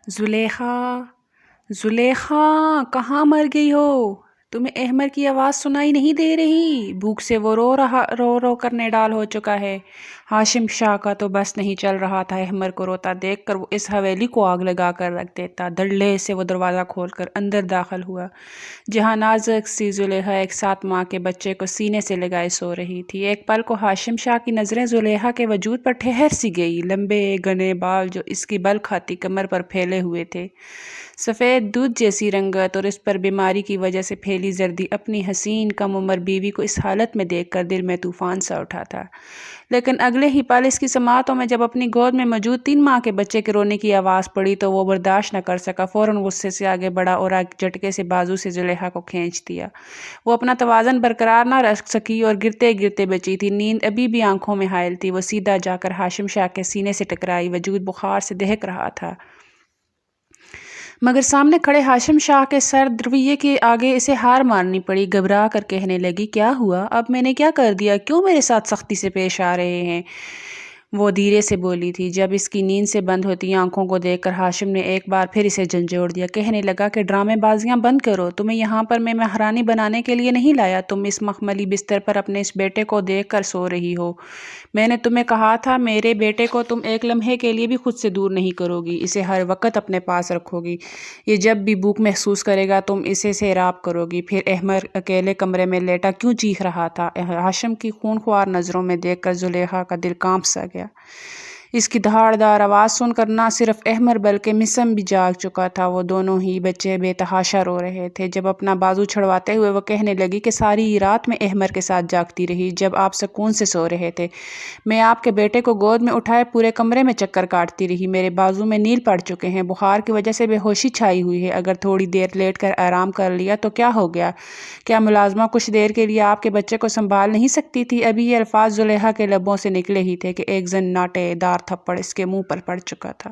زلیخا، زلیخا، کہاں مر گئی ہو؟ تمہیں احمر کی آواز سنائی نہیں دے رہی؟ بھوک سے وہ رو رو کر نڈال ہو چکا ہے۔ ہاشم شاہ کا تو بس نہیں چل رہا تھا۔ احمر کو روتا دیکھ کر وہ اس حویلی کو آگ لگا کر رکھ دیتا۔ دھڑلے سے وہ دروازہ کھول کر اندر داخل ہوا، جہاں نازک سی زلیخا ایک 7 ماہ کے بچے کو سینے سے لگائے سو رہی تھی۔ ایک پل کو ہاشم شاہ کی نظریں زلیخا کے وجود پر ٹھہر سی گئی۔ لمبے گھنے بال جو اس کی بل کھاتی کمر پر پھیلے ہوئے تھے، سفید دودھ جیسی رنگت اور اس پر بیماری کی وجہ سے پھیلی زردی اپنی حسین کم عمر بیوی کو اس حالت میں دیکھ کر دل میں طوفان سا اٹھا تھا۔ لیکن اگلے ہی پل اس کی سماعتوں میں جب اپنی گود میں موجود 3 ماہ کے بچے کے رونے کی آواز پڑی تو وہ برداشت نہ کر سکا۔ فوراً غصے سے آگے بڑھا اور ایک جھٹکے سے بازو سے زلیخا کو کھینچ دیا۔ وہ اپنا توازن برقرار نہ رکھ سکی اور گرتے گرتے بچی تھی۔ نیند ابھی بھی آنکھوں میں حائل تھی۔ وہ سیدھا جا کر ہاشم شاہ کے سینے سے ٹکرائی، وجود بخار سے دہک رہا تھا، مگر سامنے کھڑے ہاشم شاہ کے سرد رویے کے آگے اسے ہار ماننی پڑی۔ گھبرا کر کہنے لگی، کیا ہوا؟ اب میں نے کیا کر دیا؟ کیوں میرے ساتھ سختی سے پیش آ رہے ہیں؟ وہ دھیرے سے بولی تھی۔ جب اس کی نیند سے بند ہوتی آنکھوں کو دیکھ کر ہاشم نے ایک بار پھر اسے جھنجھوڑ دیا۔ کہنے لگا کہ ڈرامے بازیاں بند کرو۔ تمہیں یہاں پر میں مہرانی بنانے کے لیے نہیں لایا۔ تم اس مخملی بستر پر اپنے اس بیٹے کو دیکھ کر سو رہی ہو۔ میں نے تمہیں کہا تھا میرے بیٹے کو تم ایک لمحے کے لیے بھی خود سے دور نہیں کرو گی، اسے ہر وقت اپنے پاس رکھو گی۔ یہ جب بھی بھوک محسوس کرے گا تم اسے سیراب کرو گی۔ پھر احمر اکیلے کمرے میں لیٹا کیوں چیخ رہا تھا؟ ہاشم کی خونخوار نظروں میں دیکھ کر زلیخا کا دل کانپ سا گیا۔ اس کی دھاڑ دار آواز سن کر نہ صرف احمر بلکہ مسم بھی جاگ چکا تھا۔ وہ دونوں ہی بچے بے تحاشا رو رہے تھے۔ جب اپنا بازو چھڑواتے ہوئے وہ کہنے لگی کہ ساری رات میں احمر کے ساتھ جاگتی رہی، جب آپ سکون سے سو رہے تھے۔ میں آپ کے بیٹے کو گود میں اٹھائے پورے کمرے میں چکر کاٹتی رہی۔ میرے بازو میں نیل پڑ چکے ہیں، بخار کی وجہ سے بے ہوشی چھائی ہوئی ہے۔ اگر تھوڑی دیر لیٹ کر آرام کر لیا تو کیا ہو گیا؟ کیا ملازمہ کچھ دیر کے لیے آپ کے بچے کو سنبھال نہیں سکتی تھی؟ ابھی یہ الفاظ زلیخا کے لبوں سے نکلے ہی تھے کہ ایک زناٹے دار تھپڑ اس کے منہ پر پڑ چکا تھا۔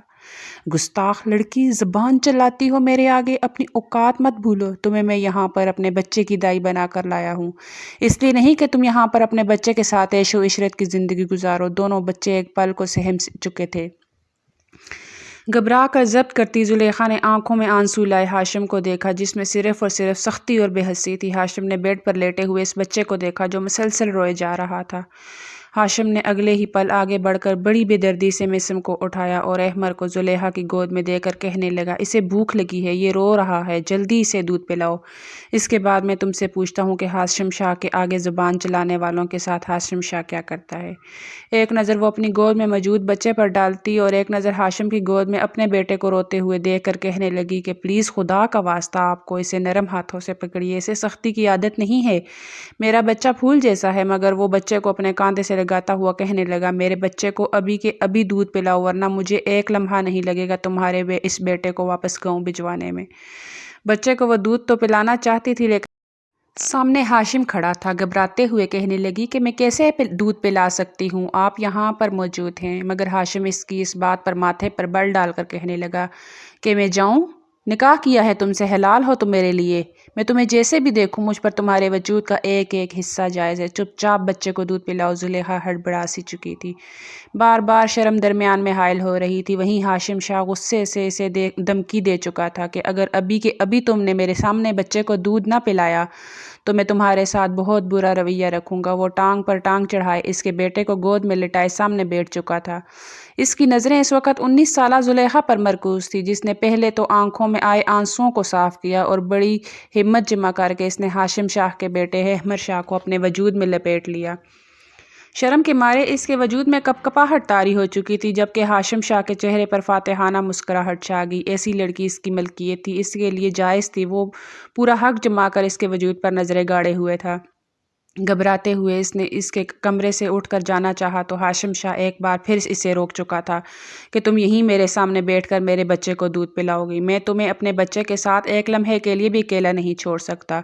گستاخ لڑکی، زبان چلاتی ہو میرے آگے، اپنی اوقات مت بھولو۔ تمہیں میں یہاں پر اپنے بچے کی دائی بنا کر لایا ہوں، اس لیے نہیں کہ تم یہاں پر اپنے بچے کے ساتھ عیش و عشرت کی زندگی گزارو۔ دونوں بچے ایک پل کو سہم چکے تھے۔ گھبرا کر ضبط کرتی زلیخا نے آنکھوں میں آنسو لائے ہاشم کو دیکھا، جس میں صرف اور صرف سختی اور بے حسی تھی۔ ہاشم نے بیڈ پر لیٹے ہوئے اس بچے کو دیکھا جو مسلسل روئے جا رہا تھا۔ ہاشم نے اگلے ہی پل آگے بڑھ کر بڑی بے دردی سے مسم کو اٹھایا اور احمر کو زلیخا کی گود میں دے کر کہنے لگا، اسے بھوک لگی ہے، یہ رو رہا ہے، جلدی اسے دودھ پلاؤ۔ اس کے بعد میں تم سے پوچھتا ہوں کہ ہاشم شاہ کے آگے زبان چلانے والوں کے ساتھ ہاشم شاہ کیا کرتا ہے؟ ایک نظر وہ اپنی گود میں موجود بچے پر ڈالتی اور ایک نظر ہاشم کی گود میں اپنے بیٹے کو روتے ہوئے دیکھ کر کہنے لگی کہ پلیز خدا کا واسطہ آپ کو اسے نرم ہاتھوں سے پکڑیے، اسے سختی کی عادت نہیں ہے۔ میرا بچہ پھول جیسا ہے۔ مگر وہ بچے کو اپنے کاندھے سے لگاتا ہوا کہنے لگا، میرے بچے کو ابھی کے ابھی دودھ پلاؤ ورنہ مجھے ایک لمحہ نہیں لگے گا تمہارے اس بیٹے کو واپس گاؤں بھجوانے میں۔ بچے کو وہ دودھ تو پلانا چاہتی تھی لیکن سامنے ہاشم کھڑا تھا۔ گھبراتے ہوئے کہنے لگی کہ میں کیسے دودھ پلا سکتی ہوں؟ آپ یہاں پر موجود ہیں۔ مگر ہاشم اس کی اس بات پر ماتھے پر بل ڈال کر کہنے لگا کہ میں جاؤں؟ نکاح کیا ہے تم سے، حلال ہو تم میرے لیے۔ میں تمہیں جیسے بھی دیکھوں مجھ پر تمہارے وجود کا ایک ایک حصہ جائز ہے۔ چپ چاپ بچے کو دودھ پلاؤ۔ زلیخا ہڑبڑا سی چکی تھی، بار بار شرم درمیان میں حائل ہو رہی تھی۔ وہیں ہاشم شاہ غصے سے اسے دھمکی دے چکا تھا کہ اگر ابھی کے ابھی تم نے میرے سامنے بچے کو دودھ نہ پلایا تو میں تمہارے ساتھ بہت برا رویہ رکھوں گا۔ وہ ٹانگ پر ٹانگ چڑھائے اس کے بیٹے کو گود میں لٹائے سامنے بیٹھ چکا تھا۔ اس کی نظریں اس وقت 19 سالہ زلیخا پر مرکوز تھی، جس نے پہلے تو آنکھوں میں آئے آنسوؤں کو صاف کیا اور بڑی ہمت جمع کر کے اس نے ہاشم شاہ کے بیٹے احمر شاہ کو اپنے وجود میں لپیٹ لیا۔ شرم کے مارے اس کے وجود میں کپکپاہٹ طاری ہو چکی تھی، جبکہ ہاشم شاہ کے چہرے پر فاتحانہ مسکراہٹ چھا گئی۔ ایسی لڑکی اس کی ملکیت تھی، اس کے لیے جائز تھی۔ وہ پورا حق جما کر اس کے وجود پر نظریں گاڑے ہوئے تھا۔ گھبراتے ہوئے اس نے اس کے کمرے سے اٹھ کر جانا چاہا تو ہاشم شاہ ایک بار پھر اسے روک چکا تھا کہ تم یہیں میرے سامنے بیٹھ کر میرے بچے کو دودھ پلاؤ گی، میں تمہیں اپنے بچے کے ساتھ ایک لمحے کے لیے بھی اکیلا نہیں چھوڑ سکتا۔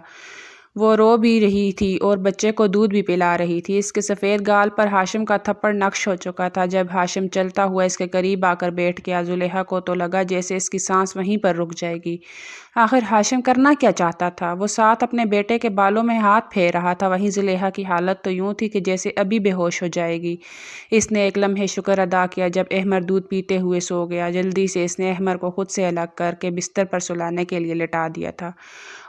وہ رو بھی رہی تھی اور بچے کو دودھ بھی پلا رہی تھی۔ اس کے سفید گال پر ہاشم کا تھپڑ نقش ہو چکا تھا۔ جب ہاشم چلتا ہوا اس کے قریب آ کر بیٹھ گیا، زلیخا کو تو لگا جیسے اس کی سانس وہیں پر رک جائے گی۔ آخر ہاشم کرنا کیا چاہتا تھا؟ وہ ساتھ اپنے بیٹے کے بالوں میں ہاتھ پھیر رہا تھا، وہیں زلیخا کی حالت تو یوں تھی کہ جیسے ابھی بے ہوش ہو جائے گی۔ اس نے ایک لمحے شکر ادا کیا جب احمر دودھ پیتے ہوئے سو گیا۔ جلدی سے اس نے احمر کو خود سے الگ کر کے بستر پر سلانے کے لیے لٹا دیا تھا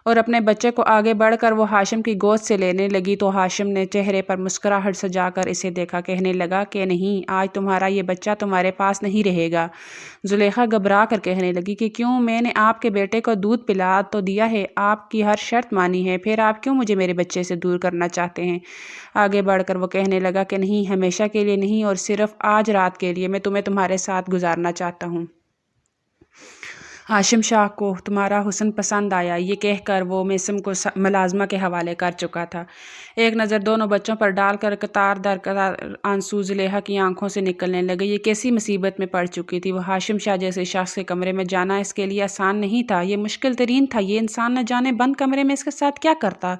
اور اپنے بچے کو آگے بڑھ کر وہ ہاشم کی گود سے لینے لگی تو ہاشم نے چہرے پر مسکراہٹ سجا کر اسے دیکھا، کہنے لگا کہ نہیں، آج تمہارا یہ بچہ تمہارے پاس نہیں رہے گا۔ زلیخا گھبرا کر کہنے لگی کہ کیوں؟ میں نے آپ کے بیٹے کو دودھ پلا تو دیا ہے، آپ کی ہر شرط مانی ہے، پھر آپ کیوں مجھے میرے بچے سے دور کرنا چاہتے ہیں؟ آگے بڑھ کر وہ کہنے لگا کہ نہیں، ہمیشہ کے لیے نہیں اور صرف آج رات کے لیے میں تمہیں تمہارے ساتھ گزارنا چاہتا ہوں۔ ہاشم شاہ کو تمہارا حسن پسند آیا، یہ کہہ کر وہ میثم کو ملازمہ کے حوالے کر چکا تھا۔ ایک نظر دونوں بچوں پر ڈال کر قطار در قطار آنسو زلیخا کی آنکھوں سے نکلنے لگے۔ یہ کیسی مصیبت میں پڑ چکی تھی؟ وہ ہاشم شاہ جیسے شخص کے کمرے میں جانا اس کے لیے آسان نہیں تھا، یہ مشکل ترین تھا۔ یہ انسان نہ جانے بند کمرے میں اس کے ساتھ کیا کرتا۔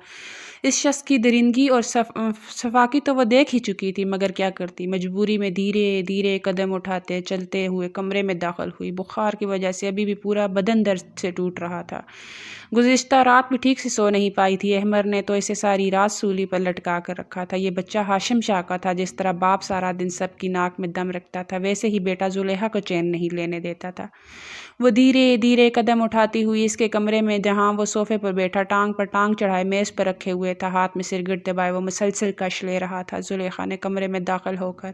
اس شخص کی درندگی اور صفاقی تو وہ دیکھ ہی چکی تھی، مگر کیا کرتی؟ مجبوری میں دھیرے دھیرے قدم اٹھاتے چلتے ہوئے کمرے میں داخل ہوئی۔ بخار کی وجہ سے ابھی بھی پورا بدن درد سے ٹوٹ رہا تھا۔ گزشتہ رات بھی ٹھیک سے سو نہیں پائی تھی۔ احمر نے تو اسے ساری رات سولی پر لٹکا کر رکھا تھا۔ یہ بچہ ہاشم شاہ کا تھا۔ جس طرح باپ سارا دن سب کی ناک میں دم رکھتا تھا، ویسے ہی بیٹا زلیخا کو چین نہیں لینے دیتا تھا۔ وہ دھیرے دھیرے قدم اٹھاتی ہوئی اس کے کمرے میں، جہاں وہ صوفے پر بیٹھا ٹانگ پر ٹانگ چڑھائے میز پر رکھے ہوئے تھا، ہاتھ میں سرگٹ دبائے وہ مسلسل کش لے رہا تھا۔ زلیخا نے کمرے میں داخل ہو کر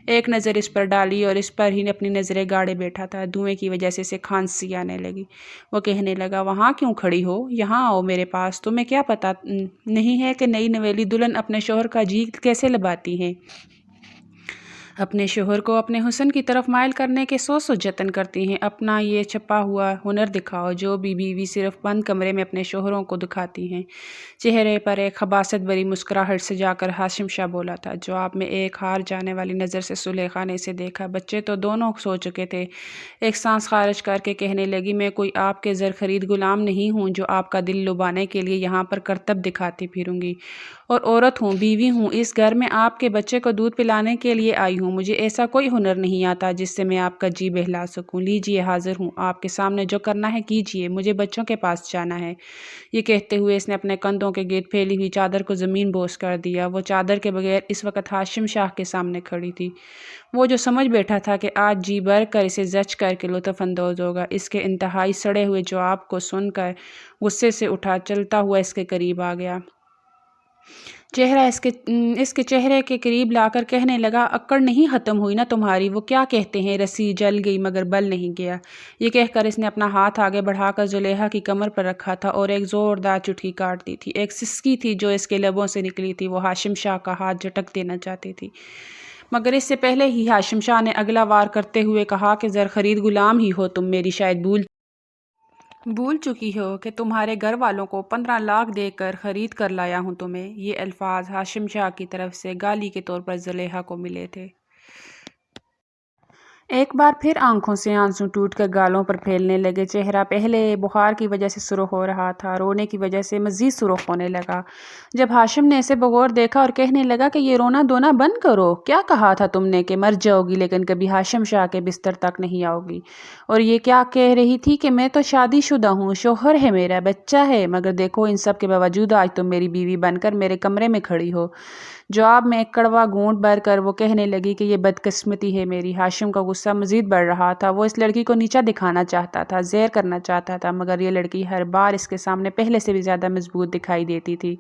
ایک نظر اس پر ڈالی اور اس پر ہی اپنی نظریں گاڑے بیٹھا تھا۔ دھوئیں کی وجہ سے اسے کھانسی آنے لگی۔ وہ کہنے لگا، وہاں کیوں کھڑی ہو؟ یہاں آؤ میرے پاس۔ تمہیں کیا پتہ نہیں ہے کہ نئی نویلی دلہن اپنے شوہر کا جی کیسے لباتی ہیں؟ اپنے شوہر کو اپنے حسن کی طرف مائل کرنے کے سو جتن کرتی ہیں۔ اپنا یہ چھپا ہوا ہنر دکھاؤ جو بیوی صرف بند کمرے میں اپنے شوہروں کو دکھاتی ہیں۔ چہرے پر ایک خباثت بھری مسکراہٹ سجا کر ہاشم شاہ بولا تھا۔ جواب میں ایک ہار جانے والی نظر سے زلیخا نے اسے دیکھا۔ بچے تو دونوں سو چکے تھے۔ ایک سانس خارج کر کے کہنے لگی، میں کوئی آپ کے زر خرید غلام نہیں ہوں جو آپ کا دل لبانے کے لیے یہاں پر کرتب دکھاتی پھروں گی، اور عورت ہوں، بیوی ہوں، اس گھر میں آپ کے بچے کو دودھ پلانے کے لیے آئی ہوں۔ مجھے ایسا کوئی ہنر نہیں آتا جس سے میں آپ کا جی بہلا سکوں۔ لیجیے، حاضر ہوں آپ کے سامنے، جو کرنا ہے کیجیے، مجھے بچوں کے پاس جانا ہے۔ یہ کہتے ہوئے اس نے اپنے کندھوں کے گرد پھیلی ہوئی چادر کو زمین بوس کر دیا۔ وہ چادر کے بغیر اس وقت ہاشم شاہ کے سامنے کھڑی تھی۔ وہ جو سمجھ بیٹھا تھا کہ آج جی بھر کر اسے زچ کر کے لطف اندوز ہوگا، اس کے انتہائی سڑے ہوئے جواب کو سن کر غصے سے اٹھا چلتا ہوا اس کے قریب آ گیا۔ چہرہ اس کے چہرے کے قریب لا کر کہنے لگا، اکڑ نہیں ختم ہوئی نا تمہاری؟ وہ کیا کہتے ہیں، رسی جل گئی مگر بل نہیں گیا۔ یہ کہہ کر اس نے اپنا ہاتھ آگے بڑھا کر زلیخا کی کمر پر رکھا تھا اور ایک زوردار چٹکی کاٹ دی تھی۔ ایک سسکی تھی جو اس کے لبوں سے نکلی تھی۔ وہ ہاشم شاہ کا ہاتھ جھٹک دینا چاہتی تھی، مگر اس سے پہلے ہی ہاشم شاہ نے اگلا وار کرتے ہوئے کہا کہ زر خرید غلام ہی ہو تم، میری شاید بھول چکی ہو کہ تمہارے گھر والوں کو 15 لاکھ دے کر خرید کر لایا ہوں تمہیں۔ یہ الفاظ ہاشم شاہ کی طرف سے گالی کے طور پر زلیخا کو ملے تھے۔ ایک بار پھر آنکھوں سے آنسو ٹوٹ کر گالوں پر پھیلنے لگے۔ چہرہ پہلے بخار کی وجہ سے سرخ ہو رہا تھا، رونے کی وجہ سے مزید سرخ ہونے لگا۔ جب ہاشم نے اسے بغور دیکھا اور کہنے لگا کہ یہ رونا دھونا بند کرو، کیا کہا تھا تم نے کہ مر جاؤ گی لیکن کبھی ہاشم شاہ کے بستر تک نہیں آؤ گی؟ اور یہ کیا کہہ رہی تھی کہ میں تو شادی شدہ ہوں، شوہر ہے میرا، بچہ ہے، مگر دیکھو ان سب کے باوجود آج تم میری بیوی بن کر میرے کمرے میں کھڑی ہو۔ جواب میں ایک کڑوا گھونٹ بھر کر وہ کہنے لگی کہ یہ بدقسمتی ہے میری۔ ہاشم کا غصہ مزید بڑھ رہا تھا۔ وہ اس لڑکی کو نیچا دکھانا چاہتا تھا، زیر کرنا چاہتا تھا، مگر یہ لڑکی ہر بار اس کے سامنے پہلے سے بھی زیادہ مضبوط دکھائی دیتی تھی۔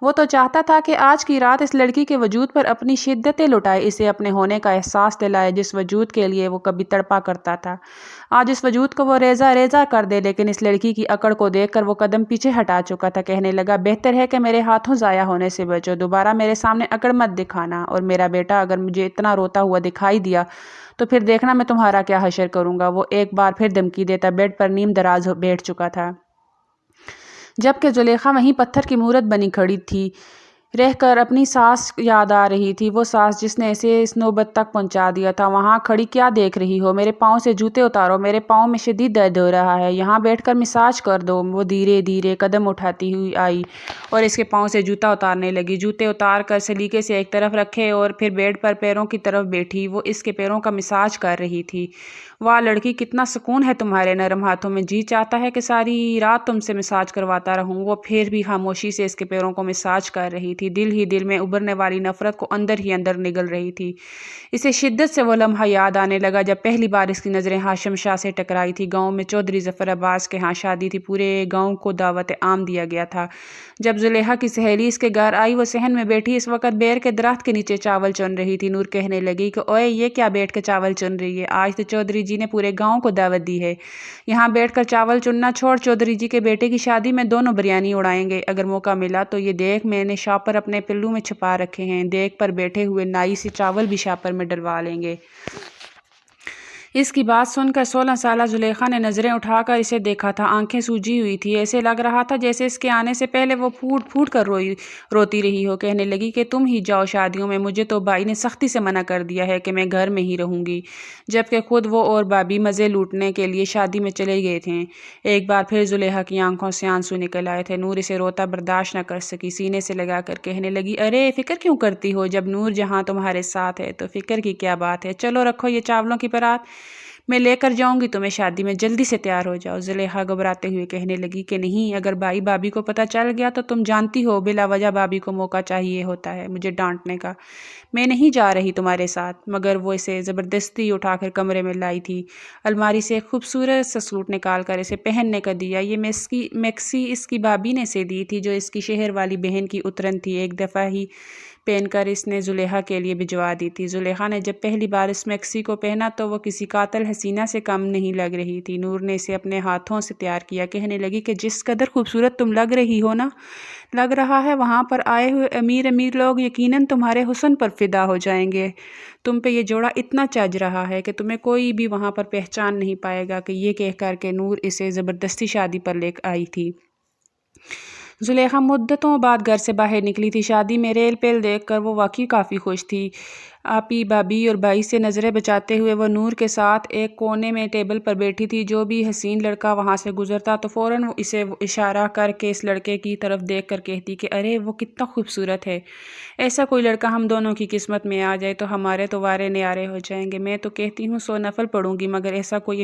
وہ تو چاہتا تھا کہ آج کی رات اس لڑکی کے وجود پر اپنی شدتیں لٹائے، اسے اپنے ہونے کا احساس دلائے جس وجود کے لیے وہ کبھی تڑپا کرتا تھا۔ آج اس وجود کو وہ ریزہ ریزہ کر دے، لیکن اس لڑکی کی اکڑ کو دیکھ کر وہ قدم پیچھے ہٹا چکا تھا۔ کہنے لگا، بہتر ہے کہ میرے ہاتھوں ضائع ہونے سے بچو، دوبارہ میرے سامنے اکڑ مت دکھانا، اور میرا بیٹا اگر مجھے اتنا روتا ہوا دکھائی دیا تو پھر دیکھنا میں تمہارا کیا حشر کروں گا۔ وہ ایک بار پھر دھمکی دیتا بیڈ پر نیم دراز بیٹھ چکا تھا، جبکہ زلیخا وہیں پتھر کی مورت بنی کھڑی تھی۔ رہ کر اپنی ساس یاد آ رہی تھی، وہ ساس جس نے اسے اس نوبت تک پہنچا دیا تھا۔ وہاں کھڑی کیا دیکھ رہی ہو؟ میرے پاؤں سے جوتے اتارو، میرے پاؤں میں شدید درد ہو رہا ہے، یہاں بیٹھ کر مساج کر دو۔ وہ دھیرے دھیرے قدم اٹھاتی ہوئی آئی اور اس کے پاؤں سے جوتا اتارنے لگی۔ جوتے اتار کر سلیقے سے ایک طرف رکھے اور پھر بیڈ پر پیروں کی طرف بیٹھی۔ وہ اس کے پیروں کا مساج کر رہی تھی۔ واہ لڑکی، کتنا سکون ہے تمہارے نرم ہاتھوں میں، جی چاہتا ہے کہ ساری رات تم سے مساج کرواتا رہوں۔ وہ پھر بھی خاموشی سے اس کے پیروں کو مساج کر رہی تھی، دل ہی دل میں ابھرنے والی نفرت کو اندر ہی اندر نگل رہی تھی۔ اسے شدت سے وہ لمحہ یاد آنے لگا جب پہلی بار اس کی نظریں ہاشم شاہ سے ٹکرائی تھی۔ گاؤں میں چودھری ظفر عباس کے ہاں شادی تھی، پورے گاؤں کو دعوت عام دیا گیا تھا۔ جب زلیخا کی سہیلی اس کے گھر آئی، وہ صحن میں بیٹھی اس وقت بیر کے درخت کے نیچے چاول چن رہی تھی۔ نور کہنے لگی کہ اوئے یہ کیا بیٹھ کے چاول چن رہی ہے؟ آج تو چودھری جی نے پورے گاؤں کو دعوت دی ہے، یہاں بیٹھ کر چاول چننا چھوڑ، چودھری جی کے بیٹے کی شادی میں دونوں بریانی اڑائیں گے۔ اگر موقع ملا تو یہ دیکھ، میں نے شاپر اپنے پلو میں چھپا رکھے ہیں، دیگ پر بیٹھے ہوئے نائی سے چاول بھی شاپر میں ڈلوا لیں گے۔ اس کی بات سن کر 16 سالہ زلیخا نے نظریں اٹھا کر اسے دیکھا تھا، آنکھیں سوجی ہوئی تھی، ایسے لگ رہا تھا جیسے اس کے آنے سے پہلے وہ پھوٹ پھوٹ کر روتی رہی ہو۔ کہنے لگی کہ تم ہی جاؤ شادیوں میں، مجھے تو بھائی نے سختی سے منع کر دیا ہے کہ میں گھر میں ہی رہوں گی، جبکہ خود وہ اور بھابھی مزے لوٹنے کے لیے شادی میں چلے گئے تھے۔ ایک بار پھر زلیخا کی آنکھوں سے آنسو نکل آئے تھے۔ نور اسے روتا برداشت نہ کر سکی، سینے سے لگا کر کہنے لگی ارے فکر کیوں کرتی ہو، جب نور جہاں تمہارے ساتھ ہے تو فکر کی کیا بات ہے؟ چلو رکھو یہ چاولوں کی پرات، میں لے کر جاؤں گی تمہیں شادی میں، جلدی سے تیار ہو جاؤ۔ زلیخا گھبراتے ہوئے کہنے لگی کہ نہیں، اگر بھائی بھابھی کو پتہ چل گیا تو تم جانتی ہو بلا وجہ بھابھی کو موقع چاہیے ہوتا ہے مجھے ڈانٹنے کا، میں نہیں جا رہی تمہارے ساتھ۔ مگر وہ اسے زبردستی اٹھا کر کمرے میں لائی تھی، الماری سے ایک خوبصورت سا سوٹ نکال کر اسے پہننے کا دیا۔ یہ میکسی اس کی بھابھی نے اسے دی تھی، جو اس کی شہر والی بہن کی اترن تھی، ایک دفعہ ہی پہن کر اس نے زلیخا کے لیے بھجوا دی تھی۔ زلیخا نے جب پہلی بار اس میکسی کو پہنا تو وہ کسی قاتل حسینہ سے کم نہیں لگ رہی تھی۔ نور نے اسے اپنے ہاتھوں سے تیار کیا، کہنے لگی کہ جس قدر خوبصورت تم لگ رہی ہو نا، لگ رہا ہے وہاں پر آئے ہوئے امیر لوگ یقیناً تمہارے حسن پر فدا ہو جائیں گے۔ تم پہ یہ جوڑا اتنا چج رہا ہے کہ تمہیں کوئی بھی وہاں پر پہچان نہیں پائے گا کہ یہ کہہ کر کہ نور اسے زبردستی شادی پر لے آئی تھی۔ زلیخا مدتوں بعد گھر سے باہر نکلی تھی۔ شادی میں ریل پیل دیکھ کر وہ واقعی کافی خوش تھی۔ آپی بھابھی اور بھائی سے نظریں بچاتے ہوئے وہ نور کے ساتھ ایک کونے میں ٹیبل پر بیٹھی تھی۔ جو بھی حسین لڑکا وہاں سے گزرتا تو فوراً وہ اسے اشارہ کر کے اس لڑکے کی طرف دیکھ کر کہتی کہ ارے وہ کتنا خوبصورت ہے، ایسا کوئی لڑکا ہم دونوں کی قسمت میں آ جائے تو ہمارے تو وارے نیارے ہو جائیں گے۔ میں تو کہتی ہوں 100 نفل پڑھوں گی، مگر ایسا کوئی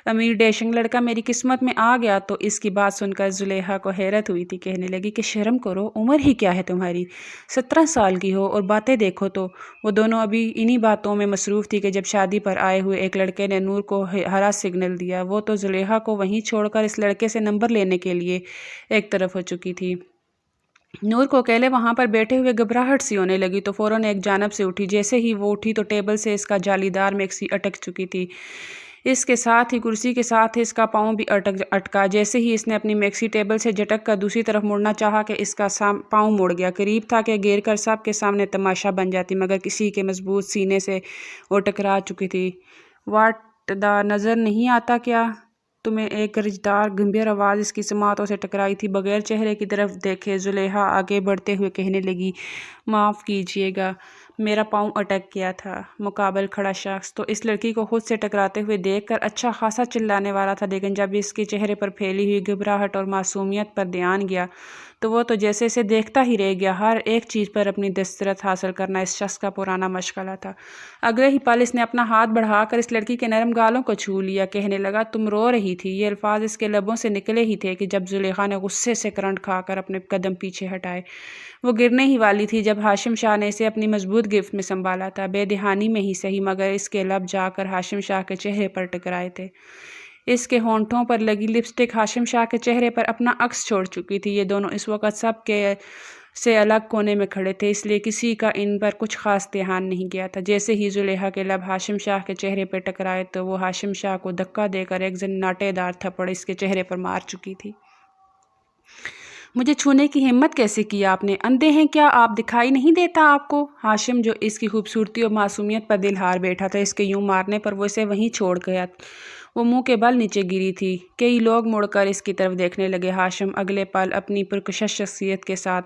امیر ڈیشنگ لڑکا میری قسمت میں آ گیا تو۔ اس کی بات سن کر زلیخا کو حیرت ہوئی تھی، کہنے لگی کہ شرم کرو، عمر ہی کیا ہے تمہاری، 17 سال کی ہو، اور باتیں دیکھو تو۔ وہ دونوں ابھی انہی باتوں میں مصروف تھی کہ جب شادی پر آئے ہوئے ایک لڑکے نے نور کو ہرا سگنل دیا۔ وہ تو زلیخا کو وہیں چھوڑ کر اس لڑکے سے نمبر لینے کے لیے ایک طرف ہو چکی تھی۔ نور کو اکیلے وہاں پر بیٹھے ہوئے گھبراہٹ سی ہونے لگی تو فوراً ایک جانب سے اٹھی۔ جیسے ہی وہ اٹھی تو ٹیبل سے اس کا جالی دار میکسی اٹک چکی تھی، اس کے ساتھ ہی کرسی کے ساتھ ہی اس کا پاؤں بھی اٹکا۔ جیسے ہی اس نے اپنی میکسی ٹیبل سے جھٹک کر دوسری طرف مڑنا چاہا کہ اس کا پاؤں مڑ گیا، قریب تھا کہ گر کر سب کے سامنے تماشا بن جاتی، مگر کسی کے مضبوط سینے سے وہ ٹکرا چکی تھی۔ واٹ دا نظر نہیں آتا کیا تمہیں؟ ایک گرجدار گمبھیر آواز اس کی سماعتوں سے ٹکرائی تھی۔ بغیر چہرے کی طرف دیکھے زلیخا آگے بڑھتے ہوئے کہنے لگی معاف کیجیے گا، میرا پاؤں اٹک گیا تھا۔ مقابل کھڑا شخص تو اس لڑکی کو خود سے ٹکراتے ہوئے دیکھ کر اچھا خاصا چلانے والا تھا، لیکن جب اس کے چہرے پر پھیلی ہوئی گھبراہٹ اور معصومیت پر دھیان گیا تو وہ تو جیسے اسے دیکھتا ہی رہ گیا۔ ہر ایک چیز پر اپنی دسترس حاصل کرنا اس شخص کا پرانا مشغلہ تھا۔ اگلے ہی پل اس نے اپنا ہاتھ بڑھا کر اس لڑکی کے نرم گالوں کو چھو لیا، کہنے لگا تم رو رہی تھی۔ یہ الفاظ اس کے لبوں سے نکلے ہی تھے کہ جب زلیخا نے غصے سے کرنٹ کھا کر اپنے قدم پیچھے ہٹائے۔ وہ گرنے ہی والی تھی جب ہاشم شاہ نے اسے اپنی مضبوط گرفت میں سنبھالا تھا، بے دہانی میں ہی صحیح، مگر اس کے لب جا کر ہاشم شاہ کے چہرے پر ٹکرائے تھے۔ اس کے ہونٹوں پر لگی لپسٹک ہاشم شاہ کے چہرے پر اپنا عکس چھوڑ چکی تھی۔ یہ دونوں اس وقت سب کے سے الگ کونے میں کھڑے تھے، اس لیے کسی کا ان پر کچھ خاص دھیان نہیں گیا تھا۔ جیسے ہی زلیخا کے لب ہاشم شاہ کے چہرے پر ٹکرائے تو وہ ہاشم شاہ کو دھکا دے کر ایک زناٹے دار تھپڑ اس کے چہرے پر مار چکی تھی۔ مجھے چھونے کی ہمت کیسے کی آپ نے؟ اندھے ہیں کیا آپ؟ دکھائی نہیں دیتا آپ کو؟ ہاشم جو اس کی خوبصورتی اور معصومیت پر دل ہار بیٹھا تھا، اس کے یوں مارنے پر وہ اسے وہیں چھوڑ گیا۔ وہ منہ کے بل نیچے گری تھی۔ کئی لوگ مڑ کر اس کی طرف دیکھنے لگے۔ ہاشم اگلے پل اپنی پرکشش شخصیت کے ساتھ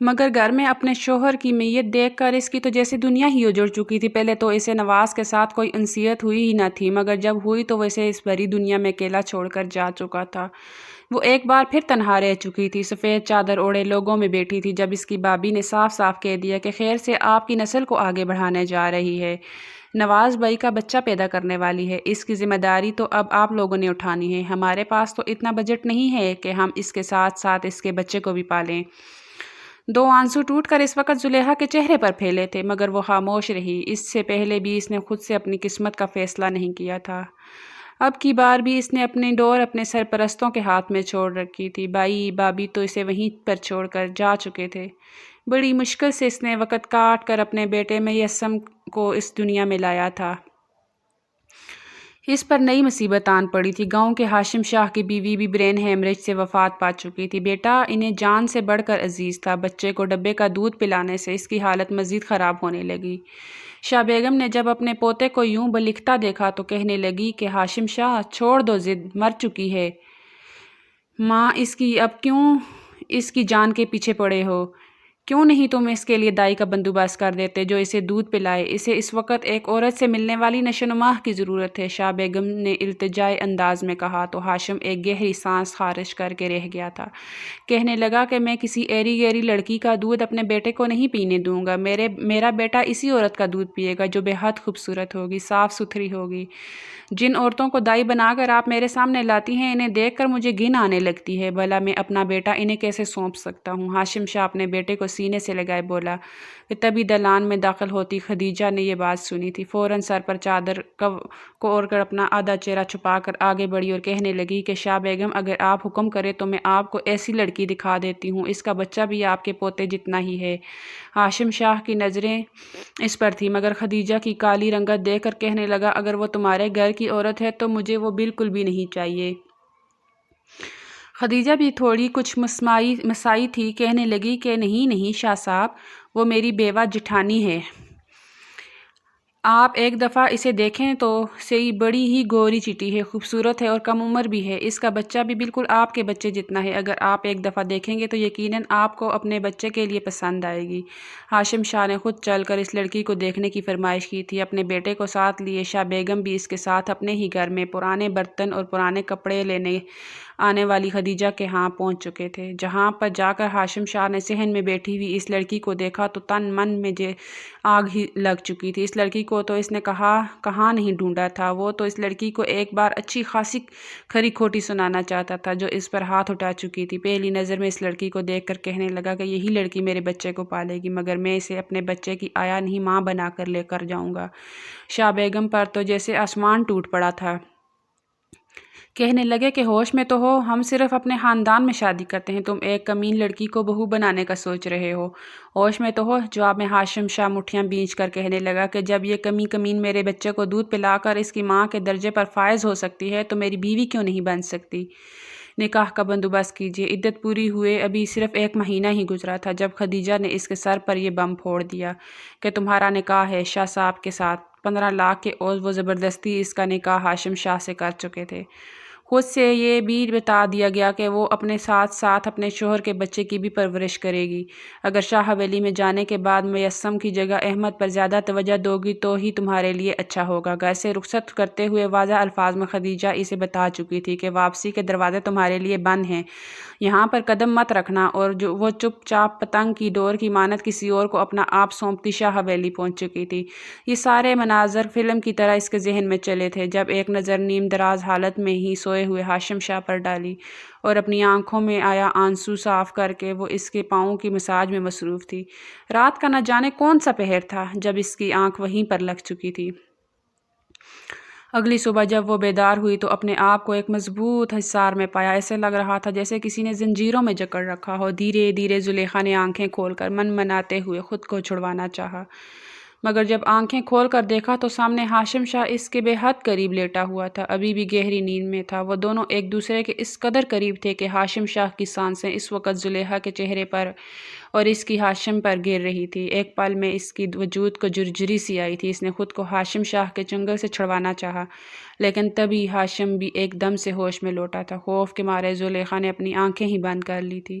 مگر گھر میں اپنے شوہر کی میت دیکھ کر اس کی تو جیسے دنیا ہی اجڑ چکی تھی۔ پہلے تو اسے نواز کے ساتھ کوئی انسیت ہوئی ہی نہ تھی، مگر جب ہوئی تو اسے اس بھری دنیا میں اکیلا چھوڑ کر جا چکا تھا۔ وہ ایک بار پھر تنہا رہ چکی تھی، سفید چادر اوڑھے لوگوں میں بیٹھی تھی، جب اس کی بھابھی نے صاف صاف کہہ دیا کہ خیر سے آپ کی نسل کو آگے بڑھانے جا رہی ہے، نواز بھائی کا بچہ پیدا کرنے والی ہے، اس کی ذمہ داری تو اب آپ لوگوں نے اٹھانی ہے۔ ہمارے پاس تو اتنا بجٹ نہیں ہے کہ ہم اس کے ساتھ ساتھ اس کے بچے کو بھی پالیں۔ دو آنسو ٹوٹ کر اس وقت زلیخا کے چہرے پر پھیلے تھے، مگر وہ خاموش رہی۔ اس سے پہلے بھی اس نے خود سے اپنی قسمت کا فیصلہ نہیں کیا تھا۔ اب کی بار بھی اس نے اپنی ڈور اپنے سرپرستوں کے ہاتھ میں چھوڑ رکھی تھی۔ بھائی بھابھی تو اسے وہیں پر چھوڑ کر جا چکے تھے۔ بڑی مشکل سے اس نے وقت کاٹ کر اپنے بیٹے میسم کو اس دنیا میں لایا تھا۔ اس پر نئی مصیبت آن پڑی تھی۔ گاؤں کے ہاشم شاہ کی بیوی بھی برین ہیمریج سے وفات پا چکی تھی۔ بیٹا انہیں جان سے بڑھ کر عزیز تھا۔ بچے کو ڈبے کا دودھ پلانے سے اس کی حالت مزید خراب ہونے لگی۔ شاہ بیگم نے جب اپنے پوتے کو یوں بلکتا دیکھا تو کہنے لگی کہ ہاشم شاہ چھوڑ دو ضد، مر چکی ہے ماں اس کی، اب کیوں اس کی جان کے پیچھے پڑے ہو؟ کیوں نہیں تم اس کے لیے دائی کا بندوبست کر دیتے جو اسے دودھ پلائے؟ اسے اس وقت ایک عورت سے ملنے والی نشوونما کی ضرورت ہے، شاہ بیگم نے التجائی انداز میں کہا تو ہاشم ایک گہری سانس خارج کر کے رہ گیا تھا۔ کہنے لگا کہ میں کسی ایری گیری لڑکی کا دودھ اپنے بیٹے کو نہیں پینے دوں گا۔ میرا بیٹا اسی عورت کا دودھ پیے گا جو بے حد خوبصورت ہوگی، صاف ستھری ہوگی۔ جن عورتوں کو دائی بنا کر آپ میرے سامنے لاتی ہیں انہیں دیکھ کر مجھے گھن آنے لگتی ہے، بھلا میں اپنا بیٹا انہیں کیسے سونپ سکتا ہوں؟ ہاشم شاہ اپنے بیٹے کو سینے سے لگائے بولا کہ تبھی دالان میں داخل ہوتی خدیجہ نے یہ بات سنی تھی، فوراً سر پر چادر کو اوڑھ کر اپنا آدھا چہرہ چھپا کر آگے بڑھی اور کہنے لگی کہ شاہ بیگم اگر آپ حکم کریں تو میں آپ کو ایسی لڑکی دکھا دیتی ہوں، اس کا بچہ بھی آپ کے پوتے جتنا ہی ہے۔ ہاشم شاہ کی نظریں اس پر تھی، مگر خدیجہ کی کالی رنگت دیکھ کر کہنے لگا اگر وہ تمہارے گھر کی عورت ہے تو مجھے وہ بالکل بھی نہیں چاہیے۔ خدیجہ بھی تھوڑی کچھ مسائی تھی، کہنے لگی کہ نہیں شاہ صاحب، وہ میری بیوہ جٹھانی ہے، آپ ایک دفعہ اسے دیکھیں تو صحیح، بڑی ہی گوری چٹی ہے، خوبصورت ہے اور کم عمر بھی ہے، اس کا بچہ بھی بالکل آپ کے بچے جتنا ہے، اگر آپ ایک دفعہ دیکھیں گے تو یقیناً آپ کو اپنے بچے کے لیے پسند آئے گی۔ ہاشم شاہ نے خود چل کر اس لڑکی کو دیکھنے کی فرمائش کی تھی، اپنے بیٹے کو ساتھ لیے شاہ بیگم بھی اس کے ساتھ اپنے ہی گھر میں پرانے برتن اور پرانے کپڑے لینے آنے والی خدیجہ کے ہاں پہنچ چکے تھے۔ جہاں پر جا کر ہاشم شاہ نے صحن میں بیٹھی ہوئی اس لڑکی کو دیکھا تو تن من میں آگ ہی لگ چکی تھی۔ اس لڑکی کو تو اس نے کہاں نہیں ڈھونڈا تھا، وہ تو اس لڑکی کو ایک بار اچھی خاصی کھری کھوٹی سنانا چاہتا تھا جو اس پر ہاتھ اٹھا چکی تھی۔ پہلی نظر میں اس لڑکی کو دیکھ کر کہنے لگا کہ یہی لڑکی میرے بچے کو پالے گی، مگر میں اسے اپنے بچے کی آیا نہیں ماں بنا کر لے کر جاؤں گا۔ شاہ بیگم پر تو جیسے آسمان ٹوٹ پڑا تھا۔ کہنے لگے کہ ہوش میں تو ہو، ہم صرف اپنے خاندان میں شادی کرتے ہیں، تم ایک کمین لڑکی کو بہو بنانے کا سوچ رہے ہو۔ ہوش میں تو ہو، جواب میں ہاشم شاہ مٹھیاں بھینچ کر کہنے لگا کہ جب یہ کمین میرے بچے کو دودھ پلا کر اس کی ماں کے درجے پر فائز ہو سکتی ہے تو میری بیوی کیوں نہیں بن سکتی؟ نکاح کا بندوبست کیجیے۔ عدت پوری ہوئے ابھی صرف 1 مہینہ ہی گزرا تھا جب خدیجہ نے اس کے سر پر یہ بم پھوڑ دیا کہ تمہارا نکاح ہے شاہ صاحب کے ساتھ۔ 15 لاکھ کے عوض وہ زبردستی اس کا نکاح ہاشم شاہ سے کر چکے تھے۔ خود سے یہ بھی بتا دیا گیا کہ وہ اپنے ساتھ ساتھ اپنے شوہر کے بچے کی بھی پرورش کرے گی۔ اگر شاہ حویلی میں جانے کے بعد میسم کی جگہ احمد پر زیادہ توجہ دو گی تو ہی تمہارے لیے اچھا ہوگا۔ گھر سے رخصت کرتے ہوئے واضح الفاظ میں خدیجہ اسے بتا چکی تھی کہ واپسی کے دروازے تمہارے لیے بند ہیں، یہاں پر قدم مت رکھنا، اور وہ چپ چاپ پتنگ کی ڈور کی مانند کسی اور کو اپنا آپ سونپتی شاہ حویلی پہنچ چکی تھی۔ یہ سارے مناظر فلم کی طرح اس کے ذہن میں چلے تھے جب ایک نظر نیم دراز حالت میں ہی سوئے ہوئے ہاشم شاہ پر ڈالی اور اپنی آنکھوں میں آیا آنسو صاف کر کے وہ اس کے پاؤں کی مساج میں مصروف تھی۔ رات کا نہ جانے کون سا پہر تھا جب اس کی آنکھ وہیں پر لگ چکی تھی۔ اگلی صبح جب وہ بیدار ہوئی تو اپنے آپ کو ایک مضبوط حصار میں پایا، ایسے لگ رہا تھا جیسے کسی نے زنجیروں میں جکڑ رکھا ہو۔ دھیرے دھیرے زلیخا نے آنکھیں کھول کر منمناتے ہوئے خود کو چھڑوانا چاہا، مگر جب آنکھیں کھول کر دیکھا تو سامنے ہاشم شاہ اس کے بے حد قریب لیٹا ہوا تھا، ابھی بھی گہری نیند میں تھا۔ وہ دونوں ایک دوسرے کے اس قدر قریب تھے کہ ہاشم شاہ کی سانسیں اس وقت زلیخا کے چہرے پر اور اس کی ہاشم پر گر رہی تھی۔ ایک پل میں اس کی وجود کو جرجری سی آئی تھی، اس نے خود کو ہاشم شاہ کے چنگل سے چھڑوانا چاہا، لیکن تبھی ہاشم بھی ایک دم سے ہوش میں لوٹا تھا۔ خوف کے مارے زلیخا نے اپنی آنکھیں ہی بند کر لی تھی۔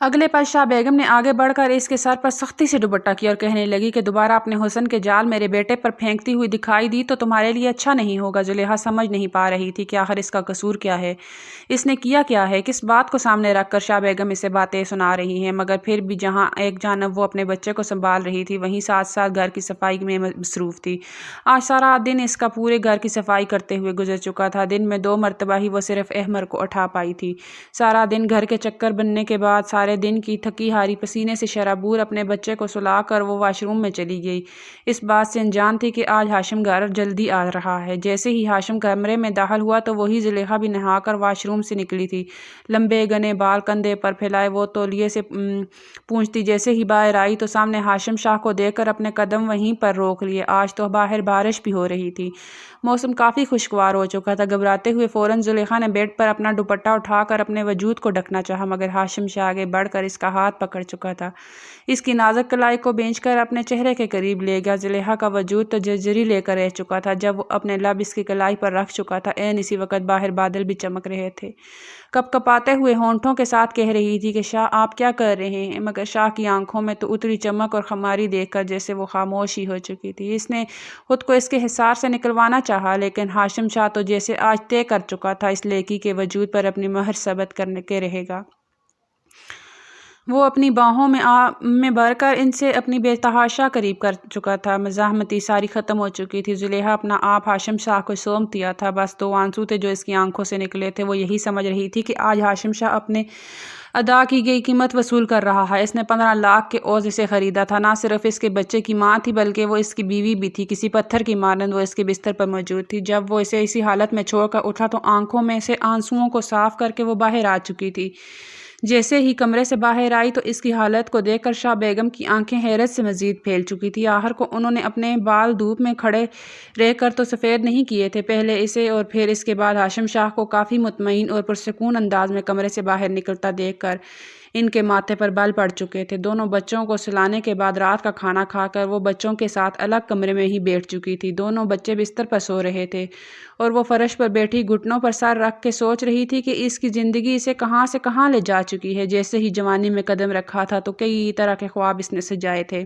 اگلے پل شاہ بیگم نے آگے بڑھ کر اس کے سر پر سختی سے دوپٹہ کیا اور کہنے لگی کہ دوبارہ اپنے حسن کے جال میرے بیٹے پر پھینکتی ہوئی دکھائی دی تو تمہارے لیے اچھا نہیں ہوگا۔ زلیخا سمجھ نہیں پا رہی تھی کہ آخر اس کا قصور کیا ہے، اس نے کیا ہے، کس بات کو سامنے رکھ کر شاہ بیگم اسے باتیں سنا رہی ہیں، مگر پھر بھی جہاں ایک جانب وہ اپنے بچے کو سنبھال رہی تھی وہیں ساتھ ساتھ گھر کی صفائی میں مصروف تھی۔ آج سارا دن اس کا پورے گھر کی صفائی کرتے ہوئے گزر چکا تھا۔ دن میں 2 مرتبہ ہی وہ صرف احمر کو اٹھا پائی تھی۔ سارا دن گھر کے چکر بننے کے بعد سارے دن کی تھکی ہاری پسینے سے شرابور اپنے بچے کو سلا کر وہ واش روم میں چلی گئی، اس بات سے انجان تھی کہ آج ہاشم گھر جلدی آ رہا ہے۔ جیسے ہی ہاشم کمرے میں داخل ہوا تو وہی زلیخا بھی نہا کر واش روم سے نکلی تھی۔ لمبے گھنے بال کندھے پر پھیلائے وہ تولیے سے پونچھتی جیسے ہی باہر آئی تو سامنے ہاشم شاہ کو دیکھ کر اپنے قدم وہیں پر روک لیے۔ آج تو باہر بارش بھی ہو رہی تھی، موسم کافی خوشگوار ہو چکا تھا۔ گھبراتے ہوئے فوراً زلیخا نے بیڈ پر اپنا دوپٹہ اٹھا کر اپنے وجود کو ڈھکنا چاہا، مگر ہاشم شاہ آگے بڑھ کر اس کا ہاتھ پکڑ چکا تھا، اس کی نازک کلائی کو بھینچ کر اپنے چہرے کے قریب لے گیا۔ زلیخا کا وجود تو جرجری لے کر رہ چکا تھا جب وہ اپنے لب اس کی کلائی پر رکھ چکا تھا۔ عین اسی وقت باہر بادل بھی چمک رہے تھے۔ کپ کپاتے ہوئے ہونٹوں کے ساتھ کہہ رہی تھی کہ شاہ آپ کیا کر رہے ہیں، مگر شاہ کی آنکھوں میں تو اتری چمک اور خماری دیکھ کر جیسے وہ خاموش ہی ہو چکی تھی۔ اس نے خود کو اس کے حصار سے نکلوانا چاہا، لیکن ہاشم شاہ تو جیسے آج طے کر چکا تھا اس لڑکی کے وجود پر اپنی مہر ثابت کرنے کے رہے گا۔ وہ اپنی باہوں میں بھر کر ان سے اپنی بے تحاشا قریب کر چکا تھا۔ مزاحمتی ساری ختم ہو چکی تھی۔ زلیخا اپنا آپ ہاشم شاہ کو سونپ دیا تھا، بس 2 آنسو تھے جو اس کی آنکھوں سے نکلے تھے۔ وہ یہی سمجھ رہی تھی کہ آج ہاشم شاہ اپنے ادا کی گئی قیمت وصول کر رہا ہے۔ اس نے 15 لاکھ کے عوض اسے خریدا تھا، نہ صرف اس کے بچے کی ماں تھی بلکہ وہ اس کی بیوی بھی تھی۔ کسی پتھر کی مانند وہ اس کے بستر پر موجود تھی۔ جب وہ اسے اسی حالت میں چھوڑ کر اٹھا تو آنکھوں میں سے آنسوؤں کو صاف کر کے وہ باہر آ چکی تھی۔ جیسے ہی کمرے سے باہر آئی تو اس کی حالت کو دیکھ کر شاہ بیگم کی آنکھیں حیرت سے مزید پھیل چکی تھی۔ آخر کو انہوں نے اپنے بال دھوپ میں کھڑے رہ کر تو سفید نہیں کیے تھے، پہلے اسے اور پھر اس کے بعد ہاشم شاہ کو کافی مطمئن اور پرسکون انداز میں کمرے سے باہر نکلتا دیکھ کر ان کے ماتھے پر بال پڑ چکے تھے۔ دونوں بچوں کو سلانے کے بعد رات کا کھانا کھا کر وہ بچوں کے ساتھ الگ کمرے میں ہی بیٹھ چکی تھی۔ دونوں بچے بستر پر سو رہے تھے اور وہ فرش پر بیٹھی گھٹنوں پر سر رکھ کے سوچ رہی تھی کہ اس کی زندگی اسے کہاں سے کہاں لے جا چکی ہے۔ جیسے ہی جوانی میں قدم رکھا تھا تو کئی طرح کے خواب اس نے سجائے تھے۔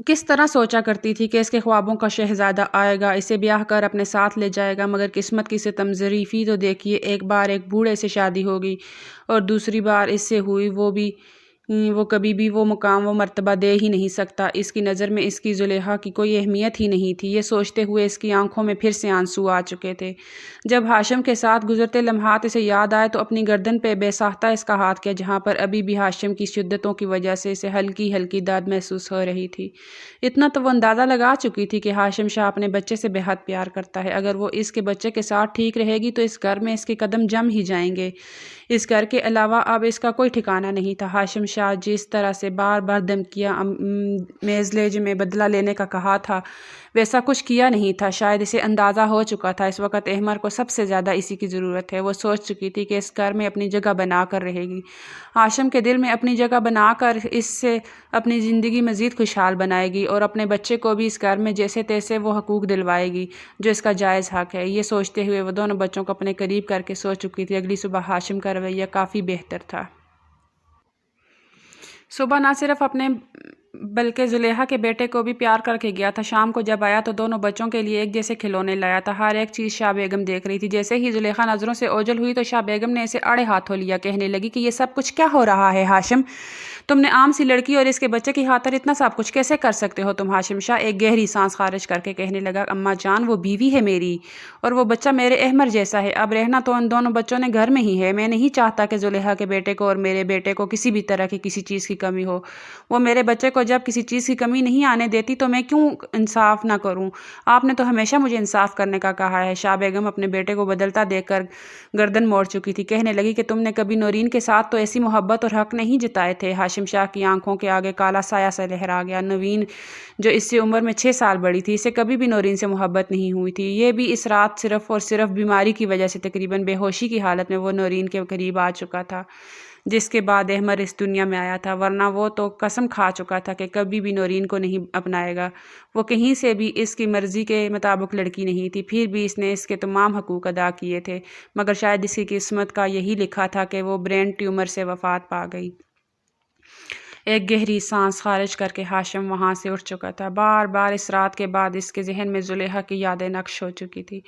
کس طرح سوچا کرتی تھی کہ اس کے خوابوں کا شہزادہ آئے گا، اسے بیاہ کر اپنے ساتھ لے جائے گا، مگر قسمت کی ستم ظریفی تو دیکھیے، ایک بار ایک بوڑھے سے شادی ہوگی اور دوسری بار اس سے ہوئی وہ کبھی بھی وہ مقام وہ مرتبہ دے ہی نہیں سکتا۔ اس کی نظر میں اس کی زلیخا کی کوئی اہمیت ہی نہیں تھی۔ یہ سوچتے ہوئے اس کی آنکھوں میں پھر سے آنسو آ چکے تھے۔ جب ہاشم کے ساتھ گزرتے لمحات اسے یاد آئے تو اپنی گردن پہ بے ساختہ اس کا ہاتھ کیا، جہاں پر ابھی بھی ہاشم کی شدتوں کی وجہ سے اسے ہلکی ہلکی درد محسوس ہو رہی تھی۔ اتنا تو وہ اندازہ لگا چکی تھی کہ ہاشم شاہ اپنے بچے سے بے حد پیار کرتا ہے۔ اگر وہ اس کے بچے کے ساتھ ٹھیک رہے گی تو اس گھر میں اس کے قدم جم ہی جائیں گے۔ اس گھر کے علاوہ اب اس کا کوئی ٹھکانہ نہیں تھا۔ ہاشم شاہ جس طرح سے بار بار دھمکیاں میز لہجے میں بدلہ لینے کا کہا تھا ویسا کچھ کیا نہیں تھا۔ شاید اسے اندازہ ہو چکا تھا اس وقت احمر کو سب سے زیادہ اسی کی ضرورت ہے۔ وہ سوچ چکی تھی کہ اس گھر میں اپنی جگہ بنا کر رہے گی، ہاشم کے دل میں اپنی جگہ بنا کر اس سے اپنی زندگی مزید خوشحال بنائے گی اور اپنے بچے کو بھی اس گھر میں جیسے تیسے وہ حقوق دلوائے گی جو اس کا جائز حق ہے۔ یہ سوچتے ہوئے وہ دونوں بچوں کو اپنے قریب کر کے سو چکی تھی۔ اگلی صبح ہاشم کا رویہ کافی بہتر تھا۔ صبح نہ صرف اپنے بلکہ زلیخا کے بیٹے کو بھی پیار کر کے گیا تھا۔ شام کو جب آیا تو دونوں بچوں کے لیے ایک جیسے کھلونے لایا تھا۔ ہر ایک چیز شاہ بیگم دیکھ رہی تھی۔ جیسے ہی زلیخا نظروں سے اوجھل ہوئی تو شاہ بیگم نے اسے آڑے ہاتھوں لیا، کہنے لگی کہ یہ سب کچھ کیا ہو رہا ہے ہاشم؟ تم نے عام سی لڑکی اور اس کے بچے کی خاطر اتنا سب کچھ کیسے کر سکتے ہو تم؟ ہاشم شاہ ایک گہری سانس خارج کر کے کہنے لگا، اماں جان وہ بیوی ہے میری اور وہ بچہ میرے احمر جیسا ہے۔ اب رہنا تو ان دونوں بچوں نے گھر میں ہی ہے۔ میں نہیں چاہتا کہ زلیخا کے بیٹے کو اور میرے بیٹے کو کسی بھی طرح کی کسی چیز کی کمی ہو۔ وہ میرے بچے کو جب کسی چیز کی کمی نہیں آنے دیتی تو میں کیوں انصاف نہ کروں؟ آپ نے تو ہمیشہ مجھے انصاف کرنے کا کہا ہے۔ شاہ بیگم اپنے بیٹے کو بدلتا دیکھ کر گردن موڑ چکی تھی، کہنے لگی کہ تم نے کبھی نورین کے ساتھ تو ایسی محبت اور حق نہیں جتائے تھے۔ ہاشم شاہ کی آنکھوں کے آگے کالا سایہ سا لہرا گیا۔ نورین جو اس سے عمر میں 6 سال بڑی تھی، اسے کبھی بھی نورین سے محبت نہیں ہوئی تھی۔ یہ بھی اس رات صرف اور صرف بیماری کی وجہ سے تقریباً بے ہوشی کی حالت میں وہ نورین کے قریب آ چکا تھا۔ جس کے بعد احمر اس دنیا میں آیا تھا، ورنہ وہ تو قسم کھا چکا تھا کہ کبھی بھی نورین کو نہیں اپنائے گا۔ وہ کہیں سے بھی اس کی مرضی کے مطابق لڑکی نہیں تھی، پھر بھی اس نے اس کے تمام حقوق ادا کیے تھے، مگر شاید اس کی قسمت کا یہی لکھا تھا کہ وہ برین ٹیومر سے وفات پا گئی۔ ایک گہری سانس خارج کر کے ہاشم وہاں سے اٹھ چکا تھا۔ بار بار اس رات کے بعد اس کے ذہن میں زلیخا کی یادیں نقش ہو چکی تھی۔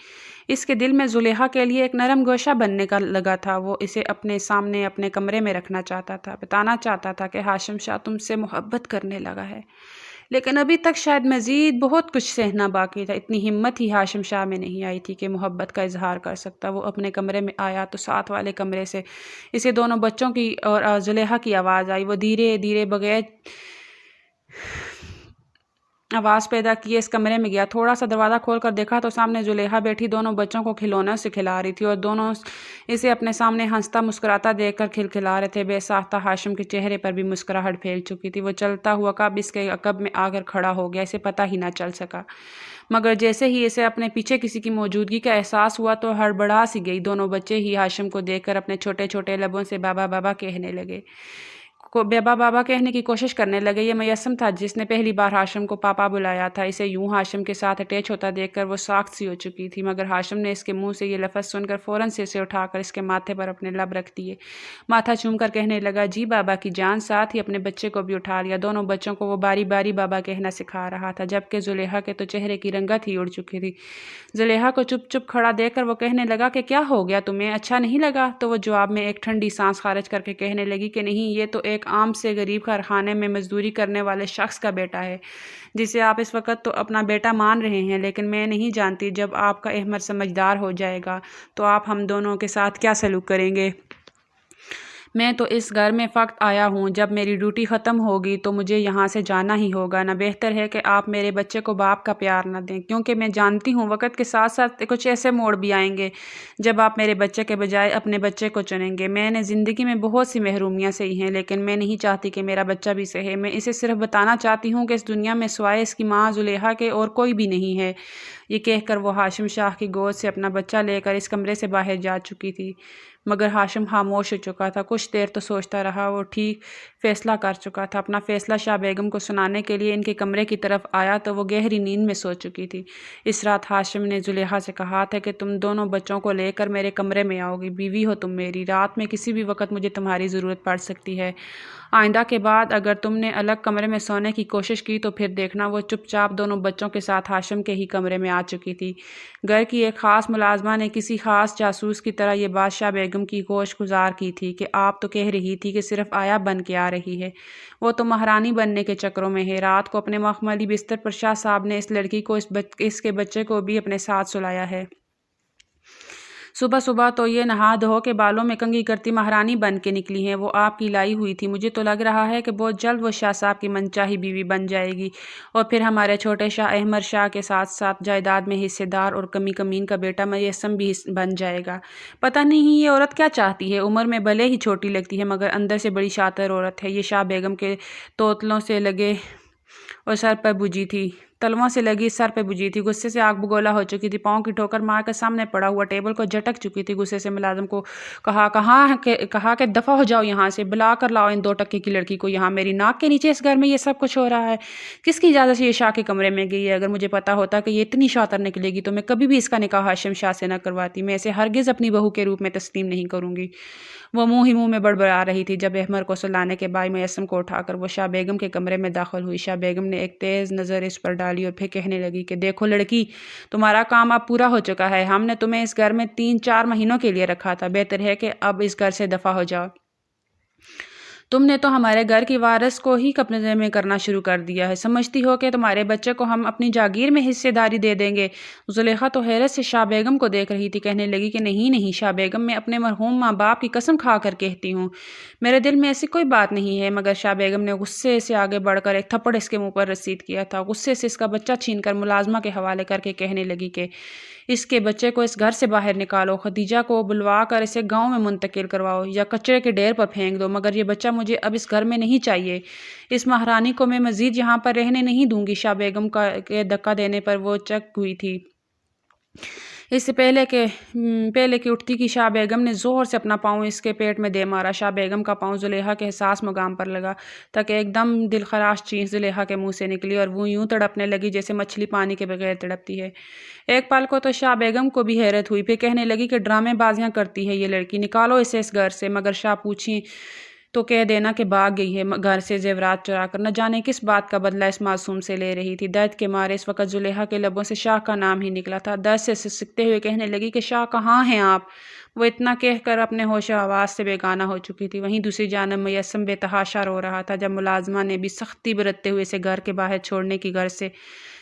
اس کے دل میں زلیخا کے لیے ایک نرم گوشہ بننے کا لگا تھا۔ وہ اسے اپنے سامنے اپنے کمرے میں رکھنا چاہتا تھا، بتانا چاہتا تھا کہ ہاشم شاہ تم سے محبت کرنے لگا ہے، لیکن ابھی تک شاید مزید بہت کچھ سہنا باقی تھا۔ اتنی ہمت ہی ہاشم شاہ میں نہیں آئی تھی کہ محبت کا اظہار کر سکتا۔ وہ اپنے کمرے میں آیا تو ساتھ والے کمرے سے اسے دونوں بچوں کی اور زلیخا کی آواز آئی۔ وہ دھیرے دھیرے بغیر آواز پیدا کیے اس کمرے میں گیا۔ تھوڑا سا دروازہ کھول کر دیکھا تو سامنے زلیخا بیٹھی دونوں بچوں کو کھلونوں سے کھلا رہی تھی، اور دونوں اسے اپنے سامنے ہنستا مسکراتا دیکھ کر کھلکھلا رہے تھے۔ بے ساختہ ہاشم کے چہرے پر بھی مسکراہٹ پھیل چکی تھی۔ وہ چلتا ہوا کب اس کے عقب میں آ کر کھڑا ہو گیا، اسے پتہ ہی نہ چل سکا، مگر جیسے ہی اسے اپنے پیچھے کسی کی موجودگی کا احساس ہوا تو ہڑبڑا سی گئی۔ دونوں بچے ہی ہاشم کو دیکھ کر اپنے چھوٹے چھوٹے لبوں سے بابا بابا کہنے لگے، بابا بابا کہنے کی کوشش کرنے لگے۔ یہ میسم تھا جس نے پہلی بار ہاشم کو پاپا بلایا تھا۔ اسے یوں ہاشم کے ساتھ اٹیچ ہوتا دیکھ کر وہ ساخت سی ہو چکی تھی، مگر ہاشم نے اس کے منہ سے یہ لفظ سن کر فوراً سے اسے اٹھا کر اس کے ماتھے پر اپنے لب رکھ دیے، ماتھا چوم کر کہنے لگا، جی بابا کی جان، ساتھ ہی اپنے بچے کو بھی اٹھا لیا۔ دونوں بچوں کو وہ باری باری بابا کہنا سکھا رہا تھا، جبکہ زلیخا کے تو چہرے کی رنگت ہی اڑ چکی تھی۔ زلیخا کو چپ چپ کھڑا دیکھ کر وہ کہنے لگا کہ کیا ہو گیا تمہیں، اچھا نہیں لگا؟ تو وہ جواب میں ایک ٹھنڈی سانس خارج کر کے کہنے لگی کہ نہیں، یہ تو ایک عام سے غریب کارخانے میں مزدوری کرنے والے شخص کا بیٹا ہے، جسے آپ اس وقت تو اپنا بیٹا مان رہے ہیں، لیکن میں نہیں جانتی جب آپ کا احمر سمجھدار ہو جائے گا تو آپ ہم دونوں کے ساتھ کیا سلوک کریں گے۔ میں تو اس گھر میں فقط آیا ہوں، جب میری ڈیوٹی ختم ہوگی تو مجھے یہاں سے جانا ہی ہوگا۔ نہ بہتر ہے کہ آپ میرے بچے کو باپ کا پیار نہ دیں، کیونکہ میں جانتی ہوں وقت کے ساتھ ساتھ کچھ ایسے موڑ بھی آئیں گے جب آپ میرے بچے کے بجائے اپنے بچے کو چنیں گے۔ میں نے زندگی میں بہت سی محرومیاں سہی ہیں، لیکن میں نہیں چاہتی کہ میرا بچہ بھی سہے۔ میں اسے صرف بتانا چاہتی ہوں کہ اس دنیا میں سوائے اس کی ماں زلیخا کے اور کوئی بھی نہیں ہے۔ یہ کہہ کر وہ ہاشم شاہ کی گود سے اپنا بچہ لے کر اس کمرے سے باہر جا چکی تھی، مگر ہاشم خاموش ہو چکا تھا۔ کچھ دیر تو سوچتا رہا۔ وہ ٹھیک فیصلہ کر چکا تھا۔ اپنا فیصلہ شاہ بیگم کو سنانے کے لیے ان کے کمرے کی طرف آیا تو وہ گہری نیند میں سو چکی تھی۔ اس رات ہاشم نے زلیخا سے کہا تھا کہ تم دونوں بچوں کو لے کر میرے کمرے میں آؤ گی، بیوی ہو تم میری، رات میں کسی بھی وقت مجھے تمہاری ضرورت پڑ سکتی ہے۔ آئندہ کے بعد اگر تم نے الگ کمرے میں سونے کی کوشش کی تو پھر دیکھنا۔ وہ چپ چاپ دونوں بچوں کے ساتھ ہاشم کے ہی کمرے میں آ چکی تھی۔ گھر کی ایک خاص ملازمہ نے کسی خاص جاسوس کی طرح یہ بات شاہ بیگم کی گوش گزار کی تھی کہ آپ تو کہہ رہی تھی کہ صرف آیا بن کے آ رہی ہے، وہ تو مہارانی بننے کے چکروں میں ہے۔ رات کو اپنے مخملی بستر پر شاہ صاحب نے اس لڑکی کو اس کے بچے کو بھی اپنے ساتھ سلایا ہے۔ صبح صبح تو یہ نہا دھو کے بالوں میں کنگھی کرتی مہارانی بن کے نکلی ہیں۔ وہ آپ کی لائی ہوئی تھی۔ مجھے تو لگ رہا ہے کہ بہت جلد وہ شاہ صاحب کی منچاہی بیوی بن جائے گی، اور پھر ہمارے چھوٹے شاہ احمر شاہ کے ساتھ ساتھ جائیداد میں حصے دار اور کمی کمین کا بیٹا میسم بھی بن جائے گا۔ پتہ نہیں یہ عورت کیا چاہتی ہے، عمر میں بھلے ہی چھوٹی لگتی ہے مگر اندر سے بڑی شاطر عورت ہے۔ یہ شاہ بیگم کے توتلوں سے لگے اور سر پر بجھی تھی، تلووں سے لگی سر پہ بجھی تھی، غصے سے آگ بگولا ہو چکی تھی، پاؤں کی ٹھوکر مار کر سامنے پڑا ہوا ٹیبل کو جھٹک چکی تھی۔ غصے سے ملازم کو کہا کہ دفع ہو جاؤ یہاں سے، بلا کر لاؤ ان 2 ٹکے کی لڑکی کو یہاں، میری ناک کے نیچے اس گھر میں یہ سب کچھ ہو رہا ہے، کس کی اجازت سے یہ شاہ کے کمرے میں گئی ہے؟ اگر مجھے پتا ہوتا کہ یہ اتنی شاطر نکلے گی تو میں کبھی بھی اس کا نکاح ہاشم شاہ سے نہ کرواتی، میں اسے ہرگز اپنی بہو کے روپ میں تسلیم نہیں کروں گی۔ وہ منہ ہی منہ میں بڑبڑا رہی تھی جب احمر کو سلانے کے بعد میسم کو اٹھا کر وہ شاہ بیگم کے کمرے میں داخل ہوئی۔ شاہ بیگم نے ایک تیز نظر اس پر ڈالی اور پھر کہنے لگی کہ دیکھو لڑکی، تمہارا کام اب پورا ہو چکا ہے، ہم نے تمہیں اس گھر میں 3-4 مہینوں کے لیے رکھا تھا، بہتر ہے کہ اب اس گھر سے دفع ہو جاؤ۔ تم نے تو ہمارے گھر کی وارث کو ہی قبضے میں کرنا شروع کر دیا ہے، سمجھتی ہو کہ تمہارے بچے کو ہم اپنی جاگیر میں حصے داری دے دیں گے؟ زلیخا تو حیرت سے شاہ بیگم کو دیکھ رہی تھی، کہنے لگی کہ نہیں نہیں شاہ بیگم، میں اپنے مرحوم ماں باپ کی قسم کھا کر کہتی ہوں، میرے دل میں ایسی کوئی بات نہیں ہے۔ مگر شاہ بیگم نے غصے سے آگے بڑھ کر ایک تھپڑ اس کے منہ پر رسید کیا تھا، غصے سے اس کا بچہ چھین کر ملازمہ کے حوالے کر کے کہنے لگی کہ اس کے بچے کو اس گھر سے باہر نکالو، خدیجہ کو بلوا کر اسے گاؤں میں منتقل کرواؤ یا کچرے کے ڈھیر پر پھینک دو، مگر یہ بچہ مجھے اب اس گھر میں نہیں چاہیے، اس مہارانی کو میں مزید یہاں پر رہنے نہیں دوں گی۔ شاہ بیگم کے دھکا دینے پر وہ چک ہوئی تھی۔ اس سے پہلے کہ اٹھتی کی شاہ بیگم نے زور سے اپنا پاؤں اس کے پیٹ میں دے مارا۔ شاہ بیگم کا پاؤں زلیخا کے حساس مقام پر لگا تاکہ ایک دم دلخراش چیخ زلیخا کے منہ سے نکلی اور وہ یوں تڑپنے لگی جیسے مچھلی پانی کے بغیر تڑپتی ہے۔ ایک پل کو تو شاہ بیگم کو بھی حیرت ہوئی، پھر کہنے لگی کہ ڈرامے بازیاں کرتی ہے یہ لڑکی، نکالو اسے اس گھر سے۔ مگر شاہ پوچھیں تو کہہ دینا کہ بھاگ گئی ہے گھر سے زیورات چرا کر، نہ جانے کس بات کا بدلہ اس معصوم سے لے رہی تھی۔ درد کے مارے اس وقت زلیخا کے لبوں سے شاہ کا نام ہی نکلا تھا۔ درد سے سسکتے ہوئے کہنے لگی کہ شاہ کہاں ہیں آپ؟ وہ اتنا کہہ کر اپنے ہوش و حواس سے بیگانہ ہو چکی تھی۔ وہیں دوسری جانب میسم بے تحاشا رو رہا تھا۔ جب ملازمہ نے بھی سختی برتتے ہوئے اسے گھر کے باہر چھوڑنے کی غرض سے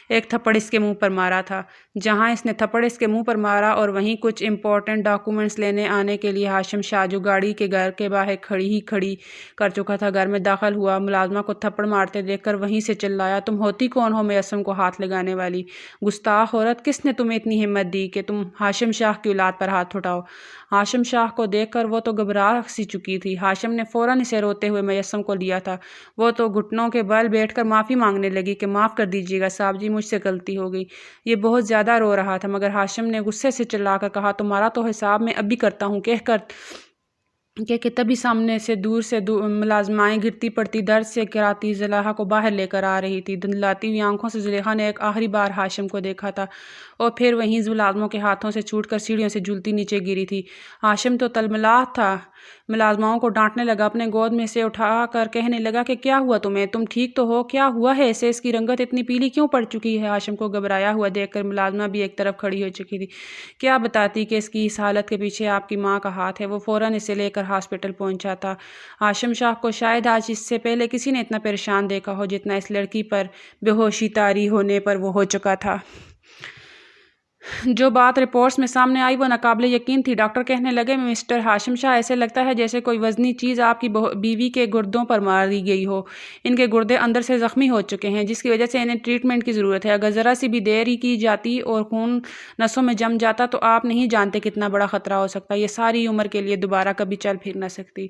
ایک تھپڑ اس کے منہ پر مارا تھا، جہاں اس نے تھپڑ اس کے منہ پر مارا اور وہیں کچھ امپورٹنٹ ڈاکومنٹس لینے آنے کے لیے ہاشم شاہ جو گاڑی کے گھر کے باہر کھڑی کر چکا تھا گھر میں داخل ہوا، ملازمہ کو تھپڑ مارتے دیکھ کر وہیں سے چلایا، تم ہوتی کون ہو میسم کو ہاتھ لگانے والی گستاخ عورت؟ کس نے تمہیں اتنی ہمت دی کہ تم ہاشم شاہ کی اولاد پر ہاتھ اٹھاؤ؟ ہاشم شاہ کو دیکھ کر وہ تو گھبرا سی چکی تھی۔ ہاشم نے فوراً اسے روتے ہوئے میسم کو لیا تھا۔ وہ تو گھٹنوں کے بل بیٹھ کر معافی مانگنے لگی کہ معاف کر دیجیے گا صاحب جی، مجھ سے غلطی ہو گئی۔ یہ بہت زیادہ رو رہا تھا مگر ہاشم نے غصے سے چلا کر کہا تمہارا تو حساب میں اب بھی کرتا ہوں، کہہ کے تبھی سامنے سے دور ملازمائیں گرتی پڑتی درد سے کراتی زلیخا کو باہر لے کر آ رہی تھی۔ دھندلاتی ہوئی آنکھوں سے زلیخا نے ایک آخری بار ہاشم کو دیکھا تھا اور پھر وہیں ملازموں کے ہاتھوں سے چھوٹ کر سیڑھیوں سے جھولتی نیچے گری تھی۔ ہاشم تو تلملا تھا، ملازماؤں کو ڈانٹنے لگا، اپنے گود میں سے اٹھا کر کہنے لگا کہ کیا ہوا تمہیں؟ تم ٹھیک تو ہو؟ کیا ہوا ہے اسے؟ اس کی رنگت اتنی پیلی کیوں پڑ چکی ہے؟ ہاشم کو گھبرایا ہوا دیکھ کر ملازمہ بھی ایک طرف کھڑی ہو چکی تھی۔ کیا بتاتی کہ اس کی اس حالت کے پیچھے آپ کی ماں کا ہاتھ ہے؟ وہ فوراً اسے لے کر ہاسپٹل پہنچا تھا۔ ہاشم شاہ کو شاید آج اس سے پہلے کسی نے اتنا پریشان دیکھا ہو جتنا اس لڑکی پر بے ہوشی طاری ہونے پر وہ ہو چکا تھا۔ جو بات رپورٹس میں سامنے آئی وہ ناقابل یقین تھی۔ ڈاکٹر کہنے لگے مسٹر ہاشم شاہ، ایسے لگتا ہے جیسے کوئی وزنی چیز آپ کی بیوی کے گردوں پر مار دی گئی ہو۔ ان کے گردے اندر سے زخمی ہو چکے ہیں جس کی وجہ سے انہیں ٹریٹمنٹ کی ضرورت ہے۔ اگر ذرا سی بھی دیری کی جاتی اور خون نسوں میں جم جاتا تو آپ نہیں جانتے کتنا بڑا خطرہ ہو سکتا۔ یہ ساری عمر کے لیے دوبارہ کبھی چل پھر نہ سکتی،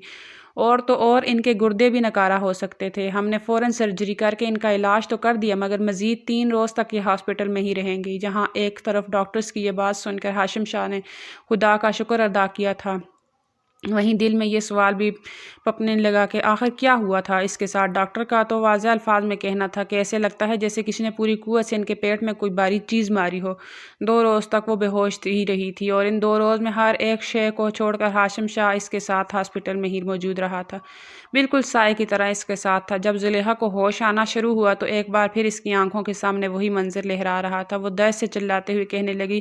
اور ان کے گردے بھی نکارہ ہو سکتے تھے۔ ہم نے فوراً سرجری کر کے ان کا علاج تو کر دیا مگر مزید 3 روز تک یہ ہاسپٹل میں ہی رہیں گی۔ جہاں ایک طرف ڈاکٹرز کی یہ بات سن کر ہاشم شاہ نے خدا کا شکر ادا کیا تھا، وہیں دل میں یہ سوال بھی پپنے لگا کہ آخر کیا ہوا تھا اس کے ساتھ۔ ڈاکٹر کا تو واضح الفاظ میں کہنا تھا کہ ایسے لگتا ہے جیسے کسی نے پوری قوت سے ان کے پیٹ میں کوئی باری چیز ماری ہو۔ 2 روز تک وہ بے ہوش ہی رہی تھی اور ان 2 روز میں ہر ایک شے کو چھوڑ کر ہاشم شاہ اس کے ساتھ ہاسپٹل میں ہی موجود رہا تھا، بالکل سائے کی طرح اس کے ساتھ تھا۔ جب زلیخا کو ہوش آنا شروع ہوا تو ایک بار پھر اس کی آنکھوں کے سامنے وہی منظر لہرا رہا تھا۔ وہ درد سے چلاتے ہوئے کہنے لگی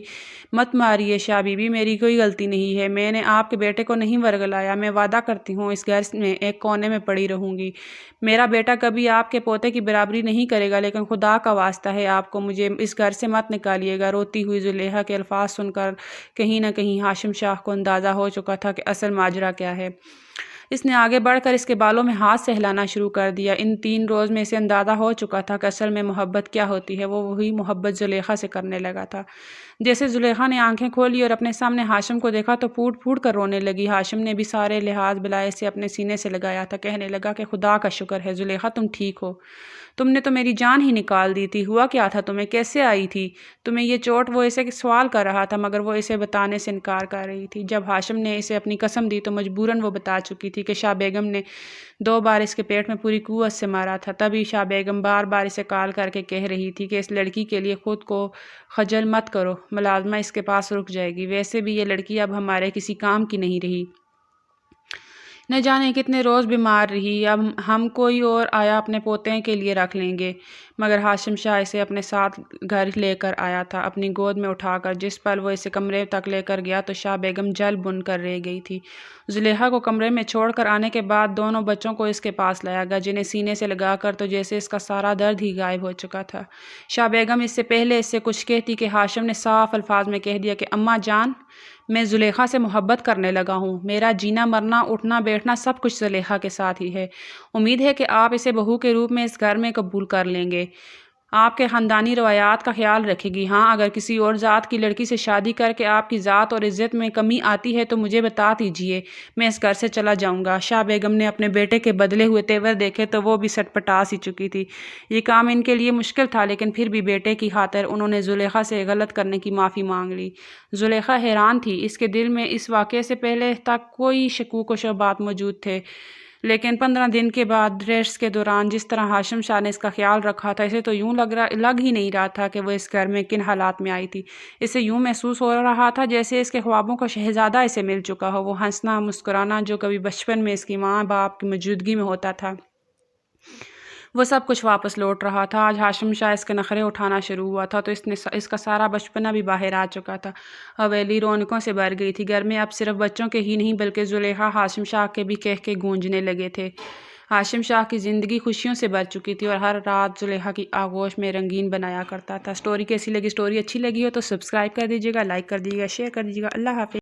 مت ماریے شاہ بی بی، میری کوئی غلطی نہیں ہے، میں نے آپ کے بیٹے کو نہیں ورگلایا، میں وعدہ کرتی ہوں اس گھر میں ایک کونے میں پڑی رہوں گی۔ میرا بیٹا کبھی آپ کے پوتے کی برابری نہیں کرے گا، لیکن خدا کا واسطہ ہے آپ کو مجھے اس گھر سے مت نکالیے گا۔ روتی ہوئی زلیخا کے الفاظ سن کر کہیں نہ کہیں ہاشم شاہ کو اندازہ ہو چکا تھا کہ اصل ماجرا کیا ہے۔ اس نے آگے بڑھ کر اس کے بالوں میں ہاتھ سے ہلانا شروع کر دیا۔ ان 3 روز میں اسے اندازہ ہو چکا تھا کہ اصل میں محبت کیا ہوتی ہے۔ وہ وہی محبت زلیخا سے کرنے لگا تھا۔ جیسے زلیخا نے آنکھیں کھولی اور اپنے سامنے ہاشم کو دیکھا تو پھوٹ پھوٹ کر رونے لگی۔ ہاشم نے بھی سارے لحاظ بلائے سے اپنے سینے سے لگایا تھا، کہنے لگا کہ خدا کا شکر ہے زلیخا تم ٹھیک ہو، تم نے تو میری جان ہی نکال دی تھی۔ ہوا کیا تھا تمہیں؟ کیسے آئی تھی تمہیں یہ چوٹ؟ وہ اسے سوال کر رہا تھا مگر وہ اسے بتانے سے انکار کر رہی تھی۔ جب ہاشم نے اسے اپنی قسم دی تو مجبوراً وہ بتا چکی تھی کہ شاہ بیگم نے 2 بار اس کے پیٹ میں پوری قوت سے مارا تھا۔ تبھی شاہ بیگم بار بار اسے کال کر کے کہہ رہی تھی کہ اس لڑکی کے لیے خود کو خجل مت کرو، ملازمہ اس کے پاس رک جائے گی، ویسے بھی یہ لڑکی اب ہمارے کسی کام کی نہیں رہی، نہ جانے کتنے روز بیمار رہی، اب ہم کوئی اور آیا اپنے پوتے کے لیے رکھ لیں گے۔ مگر ہاشم شاہ اسے اپنے ساتھ گھر لے کر آیا تھا، اپنی گود میں اٹھا کر۔ جس پل وہ اسے کمرے تک لے کر گیا تو شاہ بیگم جل بن کر رہ گئی تھی۔ زلیخا کو کمرے میں چھوڑ کر آنے کے بعد دونوں بچوں کو اس کے پاس لایا گیا، جنہیں سینے سے لگا کر تو جیسے اس کا سارا درد ہی غائب ہو چکا تھا۔ شاہ بیگم اس سے پہلے اس سے کچھ کہتی کہ ہاشم نے صاف الفاظ میں کہہ دیا کہ اماں جان، میں زلیخا سے محبت کرنے لگا ہوں، میرا جینا مرنا اٹھنا بیٹھنا سب کچھ زلیخا کے ساتھ ہی ہے، امید ہے کہ آپ اسے بہو کے روپ میں اس گھر میں قبول کر لیں گے۔ آپ کے خاندانی روایات کا خیال رکھے گی۔ ہاں، اگر کسی اور ذات کی لڑکی سے شادی کر کے آپ کی ذات اور عزت میں کمی آتی ہے تو مجھے بتا دیجیے، میں اس گھر سے چلا جاؤں گا۔ شاہ بیگم نے اپنے بیٹے کے بدلے ہوئے تیور دیکھے تو وہ بھی سٹپٹا سی چکی تھی۔ یہ کام ان کے لیے مشکل تھا، لیکن پھر بھی بیٹے کی خاطر انہوں نے زلیخا سے غلط کرنے کی معافی مانگ لی۔ زلیخا حیران تھی، اس کے دل میں اس واقعے سے پہلے تک کوئی شکوک و شبہات موجود تھے، لیکن 15 دن کے بعد ریسٹ کے دوران جس طرح ہاشم شاہ نے اس کا خیال رکھا تھا، اسے تو یوں لگ ہی نہیں رہا تھا کہ وہ اس گھر میں کن حالات میں آئی تھی۔ اسے یوں محسوس ہو رہا تھا جیسے اس کے خوابوں کا شہزادہ اسے مل چکا ہو۔ وہ ہنسنا مسکرانا جو کبھی بچپن میں اس کی ماں باپ کی موجودگی میں ہوتا تھا، وہ سب کچھ واپس لوٹ رہا تھا۔ آج ہاشم شاہ اس کے نخرے اٹھانا شروع ہوا تھا تو اس کا سارا بچپنا بھی باہر آ چکا تھا۔ حویلی رونقوں سے بھر گئی تھی۔ گھر میں اب صرف بچوں کے ہی نہیں بلکہ زلیخا ہاشم شاہ کے بھی کہکے گونجنے لگے تھے۔ ہاشم شاہ کی زندگی خوشیوں سے بھر چکی تھی اور ہر رات زلیخا کی آغوش میں رنگین بنایا کرتا تھا۔ سٹوری کیسی لگی؟ سٹوری اچھی لگی ہو تو سبسکرائب کر دیجیے گا، لائک کر دیجیے گا، شیئر کر دیجیے گا۔ اللہ حافظ۔